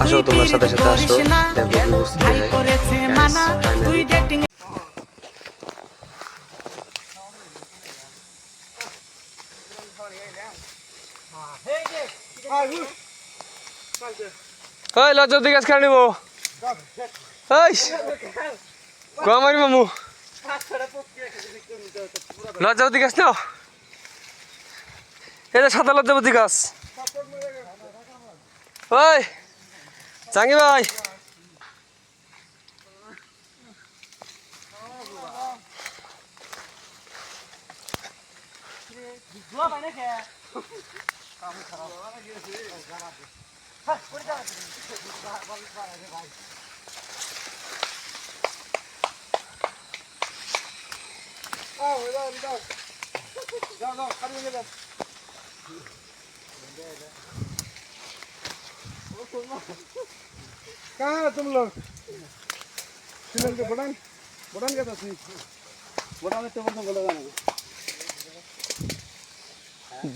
আসো তোমার সাথে সাথে আসো দেখো ভাই করেছে মানা তুই ডেটিং ওই লজ্জা দিকে খেলে নিবো ওই কমারি মামু লজ্জাবতী গাছ নাও এটা সাদা লজ্জাবতী গাছ ওই জাঙ্গি ভাই कहाँ है तुम लोग श्रीलंका के बड़ान बड़ान क्या था बड़ान में टेबल बोला जाना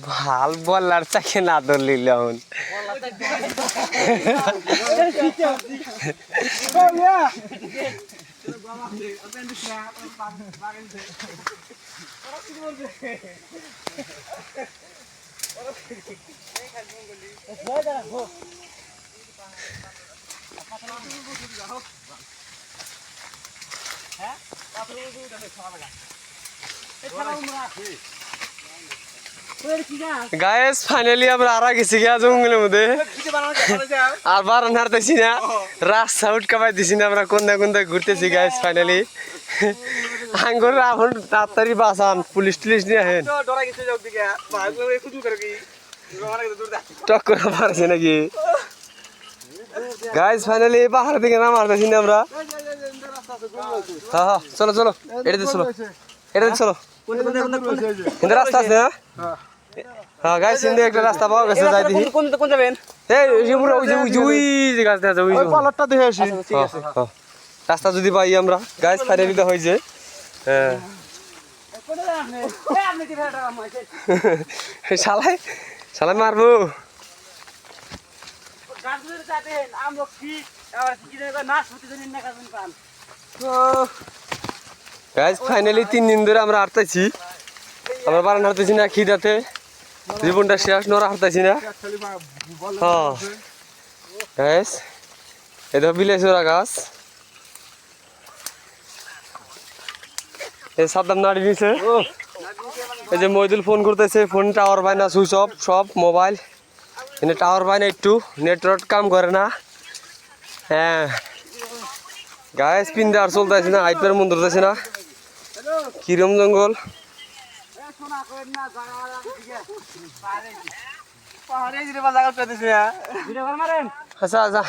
ভাল বলার চাকে না ধরলিল গাইস ফাইনালি আমরা আরা গেছি গিয়া জঙ্গলের মধ্যে আর বারান হারতেছি না রাস্তা উটকাবাই দিছি না আমরা কোনটা কোনটা ঘুরতেছি গাইস ফাইনালি আঙ্গুর রাহুল তাড়াতাড়ি বাঁচান পুলিশ টুলিশ নিয়ে আহেন টক্কর পারছে নাকি গাইস ফাইনালি পাহাড়ের দিকে নাম হারতেছি না আমরা হ্যাঁ হ্যাঁ চলো চলো এটাতে চলো এটাতে চলো কিন্তু রাস্তা আছে না হ্যাঁ গাইস কিন্তু একটা রাস্তা পাওয়া গেছে যাই দেখি কোন যাবেন এই পুরো ওই যে ওই যে গাছ আছে ওই পালটটা দেখে আসি ঠিক আছে রাস্তা যদি পাই আমরা গাইস ফাইনালি তো হইছে হ্যাঁ শালাই শালাই মারবো গাইস ফাইনালি 3 দিন ধরে আমরা হাঁটতেছি আমরা বারান হাঁটতেছি না খিদাতে জীবনটা শেষ নরা হাঁটতেছি না হ্যাঁ গাইস এটা বিলাইছড়া গাছ এই সাবধান নাড়ি নিছে এই যে মইদুল ফোন করতেছে ফোন টাওয়ার পায় না সুইচ অফ সব মোবাইল এনে টাওয়ার পায় না একটু নেটওয়ার্ক কাম করে না হ্যাঁ গাইস পিন্দে আর চলতেছে না হাইপের মন ধরতেছে না কিরম জঙ্গল আচ্ছা আচ্ছা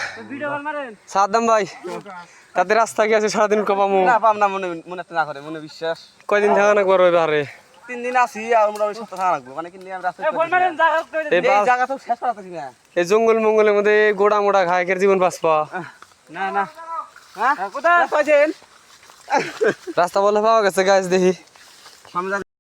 সাদ্দাম ভাই তাদের রাস্তা কি আছে সারাদিন কপামু পাম না মনে মনে না করে মনে বিশ্বাস কয়দিন থাকা না করবে পারে 3 দিন আছি আর আমরা ওই সপ্তাহ থাকা লাগবে মানে কি আমি রাস্তা এই জায়গা তো শেষ করা থাকি না এই জঙ্গল মঙ্গলের মধ্যে গোড়া মোড়া খায় কে জীবন বাঁচবা না না হ্যাঁ কোথায় পাইছেন রাস্তা বলে পাওয়া গেছে গাছ দেখি সামনে